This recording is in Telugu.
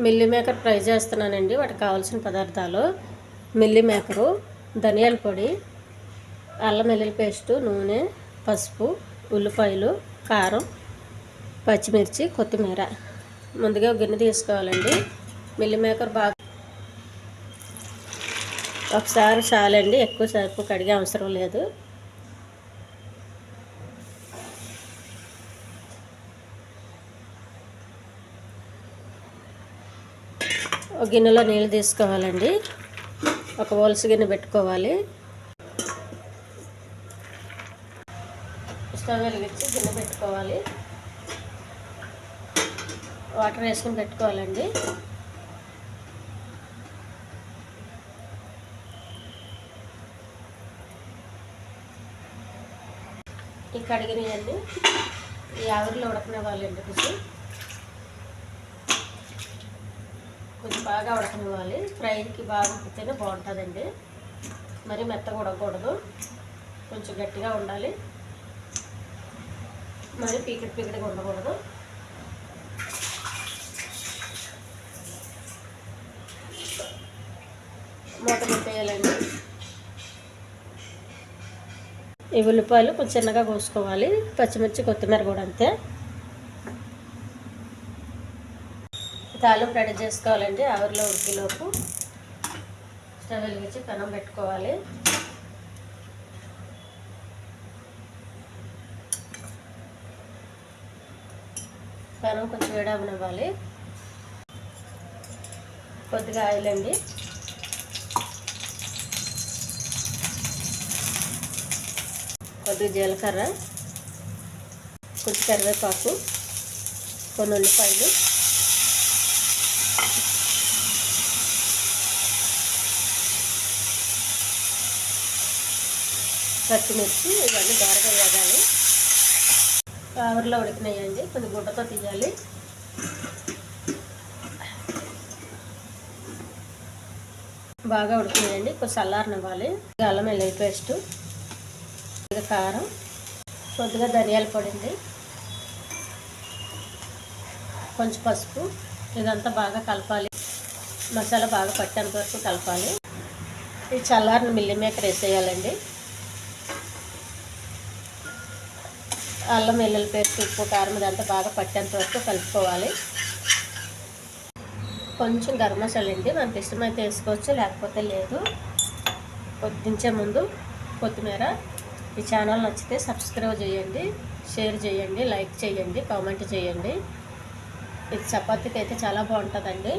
మిల్లీ మేకర్ ఫ్రై చేస్తున్నానండి. వాటికి కావాల్సిన పదార్థాలు: మిల్లీ మేకరు, ధనియాల పొడి, అల్లం వెల్లుల్లి పేస్టు, నూనె, పసుపు, ఉల్లిపాయలు, కారం, పచ్చిమిర్చి, కొత్తిమీర. ముందుగా ఒక గిన్నె తీసుకోవాలండి. మిల్లీ మేకర్ బాగా ఒకసారి చాలండి, ఎక్కువసేపు కడిగే అవసరం లేదు. ఒక గిన్నెలో నీళ్ళు తీసుకోవాలండి. ఒక ఓల్స్ గిన్నె పెట్టుకోవాలి. స్టవ్ వెలిగించి గిన్నె పెట్టుకోవాలి. వాటర్ వేసుకొని పెట్టుకోవాలండి. ఈ కడిగినవన్నీ ఈ ఆవిరిలో ఉడకనివ్వాలండి. కొంచెం బాగా ఉడకనివ్వాలి. ఫ్రైకి బాగా ఉడికితేనే బాగుంటుందండి. మరి మెత్తగా ఉడకకూడదు, కొంచెం గట్టిగా ఉండాలి. మరి పీకిడిగా ఉండకూడదు. మూత పెట్టేయాలండి. ఈ ఉల్లిపాయలు కొంచెం చిన్నగా కోసుకోవాలి. పచ్చిమిర్చి, కొత్తిమీర కూడా అంతే. తాలింపు రెడీ చేసుకోవాలండి. ఆవిరిలో ఉడికేలోపు స్టవ్ వెలిగించి పెనం పెట్టుకోవాలి. పెనం కొంచెం వేడవనివ్వాలి. కొద్దిగా ఆయిల్ అండి. కొద్దిగా జీలకర్ర, కొంచెం కరివేపాకు, కొన్ని ఉల్లిపాయలు, పచ్చిమిర్చి, ఇవన్నీ బాగా వేగాలి. ఆవిరిలో ఉడికినాయండి. కొంచెం గుడ్డతో తీయాలి. బాగా ఉడికినాయండి. కొంచెం చల్లారనివ్వాలి. అల్లం వెల్లుల్లి పేస్టు, కొద్దిగా కారం, కొద్దిగా ధనియాల పొడి అండి, కొంచెం పసుపు. ఇదంతా బాగా కలపాలి. మసాలా బాగా పట్టేంత వరకు కలపాలి. ఈ చల్లారిన మిల్లీ మేకర్ వేసేయాలండి. అల్లం వెల్లుల్లి పేస్ట్, ఉప్పు, కారం ఇదంతా బాగా పట్టేంత వరకు కలుపుకోవాలి. కొంచెం గరం మసాలా అండి, మనకి ఇష్టమైతే వేసుకోవచ్చు, లేకపోతే లేదు. దించే ముందు కొత్తిమీర. ఈ ఛానల్ నచ్చితే సబ్స్క్రైబ్ చేయండి, షేర్ చేయండి, లైక్ చేయండి, కామెంట్ చేయండి. ఇది చపాతీకి అయితే చాలా బాగుంటుందండి.